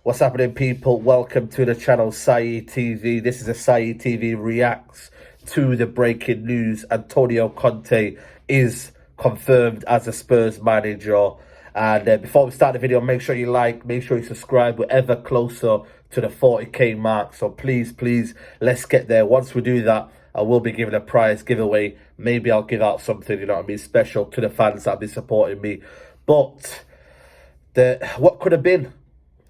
What's happening, people? Welcome to the channel Saeed TV. This is a Saeed TV reacts to the breaking news. Antonio Conte is confirmed as a Spurs manager. And before we start the video, make sure you like, make sure you subscribe. We're ever closer to the 40k mark. So please, let's get there. Once we do that, I will be giving a prize giveaway. Maybe I'll give out something, you know what I mean, special to the fans that have been supporting me. But what could have been?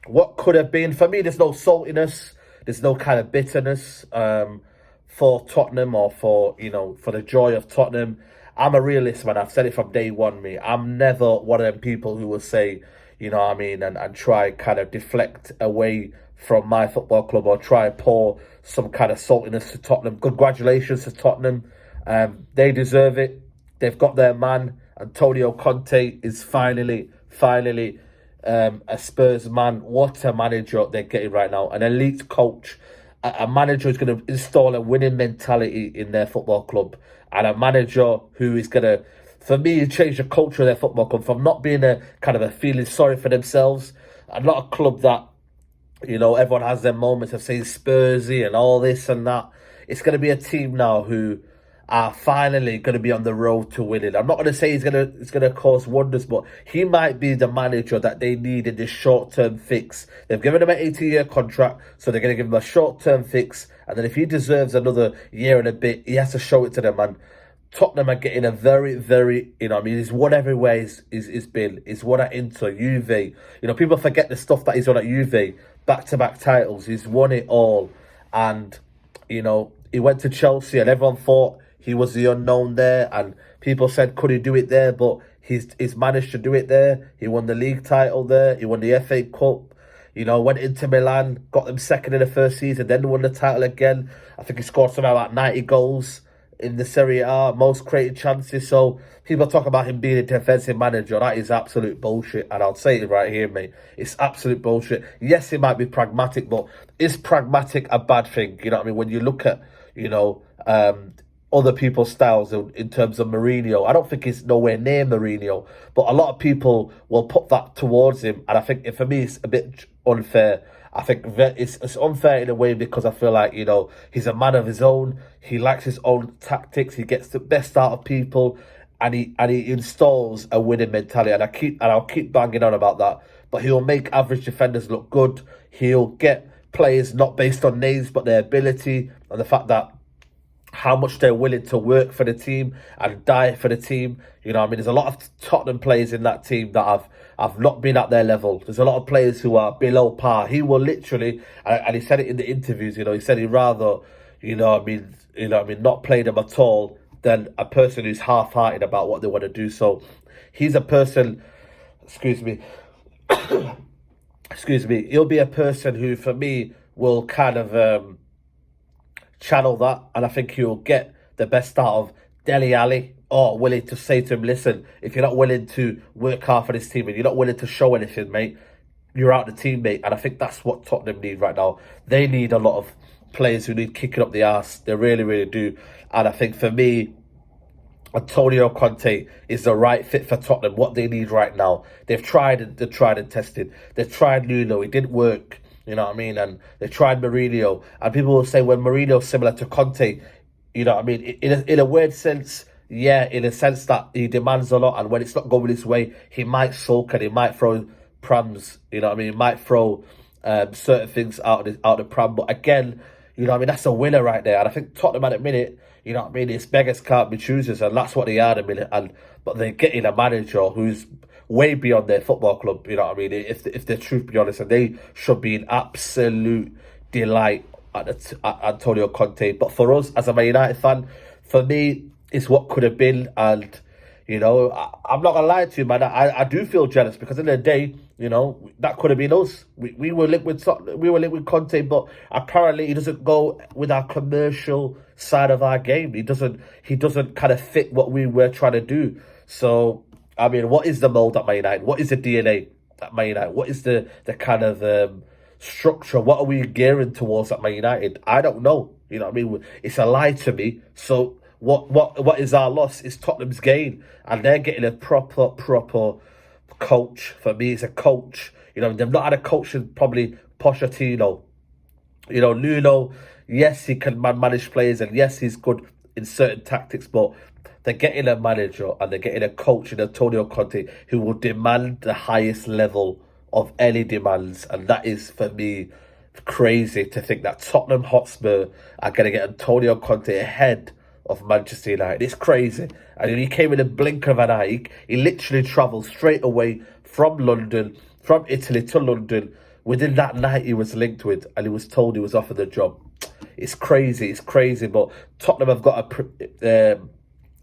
What could have been? For me, there's no saltiness. There's no kind of bitterness for Tottenham or for the joy of Tottenham. I'm a realist, man. I've said it from day one, me. I'm never one of them people who will say, you know what I mean, and try kind of deflect away from my football club or try and pour some kind of saltiness to Tottenham. Congratulations to Tottenham. They deserve it. They've got their man. Antonio Conte is finally a Spurs man. What a manager they're getting right now. An elite coach. A manager who's going to install a winning mentality in their football club. And a manager who is going to, for me, change the culture of their football club from not being a kind of a feeling sorry for themselves. And not a club that, you know, everyone has their moments of saying Spursy and all this and that. It's going to be a team now who are finally going to be on the road to winning. I'm not going to say it's going to cause wonders, but he might be the manager that they need in this short-term fix. They've given him an 18-year contract, so they're going to give him a short-term fix. And then if he deserves another year and a bit, he has to show it to them, man. Tottenham are getting a very, you know what I mean, he's won everywhere he's been. He's won at Inter, Juve. You know, people forget the stuff that he's won at Juve. Back-to-back titles. He's won it all. And, you know, he went to Chelsea and everyone thought he was the unknown there, and people said, could he do it there? But he's managed to do it there. He won the league title there. He won the FA Cup. You know, went into Milan, got them second in the first season, then won the title again. I think he scored something like 90 goals in the Serie A, most created chances. So people talk about him being a defensive manager. That is absolute bullshit. And I'll say it right here, mate. It's absolute bullshit. Yes, it might be pragmatic, but is pragmatic a bad thing? You know what I mean? When you look at, you know, other people's styles in terms of Mourinho, I don't think he's nowhere near Mourinho, but a lot of people will put that towards him, and I think for me it's a bit unfair. I think it's unfair in a way because I feel like, you know, he's a man of his own. He likes his own tactics. He gets the best out of people, and he installs a winning mentality. And I'll keep banging on about that. But he'll make average defenders look good. He'll get players not based on names but their ability and the fact that how much they're willing to work for the team and die for the team. You know what I mean? There's a lot of Tottenham players in that team that have not been at their level. There's a lot of players who are below par. He will literally, and he said it in the interviews, you know, he said he'd rather, not play them at all than a person who's half-hearted about what they want to do. So he's a person, excuse me, he'll be a person who, for me, will kind of channel that, and I think he'll get the best out of Dele Alli, or willing to say to him, listen, if you're not willing to work hard for this team and you're not willing to show anything, mate, you're out the team, mate. And I think that's what Tottenham need right now. They need a lot of players who need kicking up the arse. They really do. And I think for me, Antonio Conte is the right fit for Tottenham. What they need right now. They've tried and tested. They've tried Nuno. It didn't work. You know what I mean? And they tried Mourinho. And people will say, when Mourinho's similar to Conte, you know what I mean? In a weird sense, yeah, in a sense that he demands a lot. And when it's not going his way, he might sulk and he might throw prams. You know what I mean? He might throw certain things out of the pram. But again, you know what I mean? That's a winner right there. And I think Tottenham at the minute, you know what I mean? It's beggars can't be choosers. And that's what they are at the minute. But they're getting a manager who's way beyond their football club, you know what I mean? If the truth be honest, and they should be an absolute delight at Antonio Conte. But for us, as a Man United fan, for me, it's what could have been. And, you know, I'm not gonna lie to you, man. I do feel jealous because at the end of the day, you know, that could have been us. We were linked with Conte, but apparently he doesn't go with our commercial side of our game. He doesn't kind of fit what we were trying to do. So, I mean, what is the mould at Man United? What is the DNA at Man United? What is the kind of structure? What are we gearing towards at Man United? I don't know. You know what I mean? It's a lie to me. So what is our loss? It's Tottenham's gain. And they're getting a proper coach. For me, it's a coach. You know, they've not had a coach in probably Pochettino. You know, Nuno, yes, he can manage players, and yes, he's good in certain tactics, but they're getting a manager and they're getting a coach in Antonio Conte who will demand the highest level of any demands. And that is, for me, crazy to think that Tottenham Hotspur are going to get Antonio Conte ahead of Manchester United. It's crazy. And he came in a blink of an eye. He literally travelled straight away from London, from Italy to London. Within that night he was linked with, and he was told he was offered the job. It's crazy. But Tottenham have got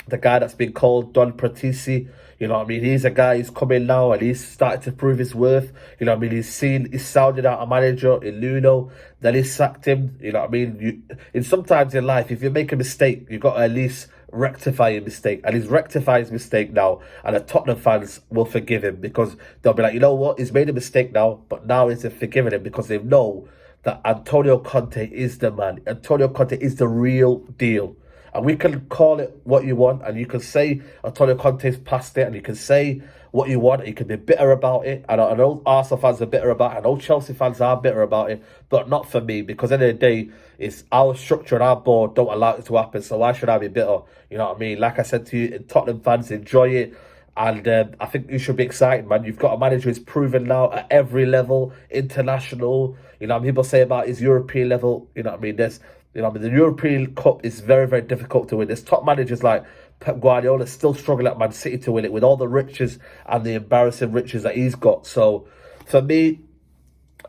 the guy that's been called Don Pratisi. You know what I mean? He's a guy who's come in now and he's started to prove his worth. You know what I mean? He's sounded out a manager in Nuno, then he sacked him. You know what I mean? Sometimes in life, if you make a mistake, you've got to at least rectify your mistake. And he's rectified his mistake now, and the Tottenham fans will forgive him, because they'll be like, you know what? He's made a mistake now, but now he's forgiven him because they know that Antonio Conte is the man. Antonio Conte is the real deal. And we can call it what you want, and you can say Antonio Conte's past it, and you can say what you want, and you can be bitter about it. And I know Arsenal fans are bitter about it, I know Chelsea fans are bitter about it, but not for me, because at the end of the day, it's our structure and our board don't allow it to happen, so why should I be bitter? You know what I mean? Like I said to you, Tottenham fans, enjoy it. And I think you should be excited, man. You've got a manager who's proven now at every level, international. You know, people say about his European level. You know what I mean? The European Cup is very, very difficult to win. There's top managers like Pep Guardiola still struggling at Man City to win it with all the riches and the embarrassing riches that he's got. So, for me,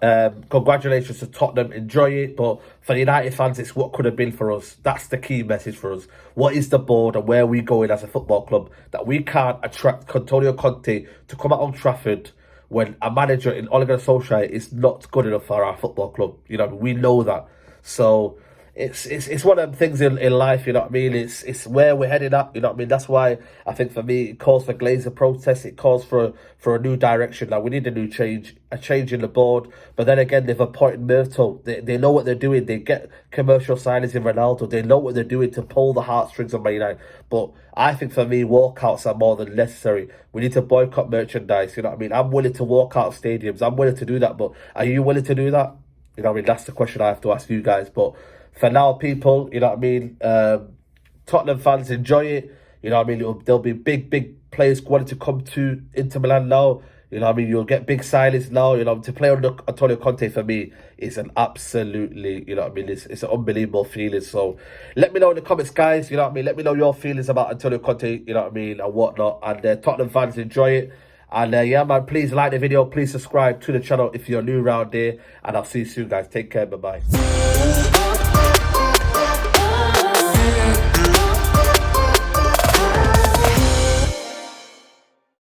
congratulations to Tottenham. Enjoy it. But for United fans, it's what could have been for us. That's the key message for us. What is the board and where are we going as a football club? That we can't attract Antonio Conte to come out on Trafford when a manager in Ole Gunnar Solskjaer is not good enough for our football club. You know, we know that. So it's one of them things in life, you know what I mean? It's where we're heading up, you know what I mean? That's why I think for me, it calls for Glazer protests. It calls for a new direction. Like, we need a change in the board. But then again, they've appointed Myrtle. They know what they're doing. They get commercial signings in Ronaldo. They know what they're doing to pull the heartstrings of Man United. But I think for me, walkouts are more than necessary. We need to boycott merchandise, you know what I mean? I'm willing to walk out of stadiums. I'm willing to do that. But are you willing to do that? You know what I mean? That's the question I have to ask you guys. But for now, people, you know what I mean? Tottenham fans, enjoy it. You know what I mean? There'll be big players wanting to come to Inter Milan now. You know what I mean? You'll get big signings now. You know, to play under Antonio Conte for me is an absolutely, you know what I mean? It's an unbelievable feeling. So let me know in the comments, guys. You know what I mean? Let me know your feelings about Antonio Conte, you know what I mean? And whatnot. And Tottenham fans, enjoy it. And yeah, man, please like the video. Please subscribe to the channel if you're new around here. And I'll see you soon, guys. Take care. Bye-bye.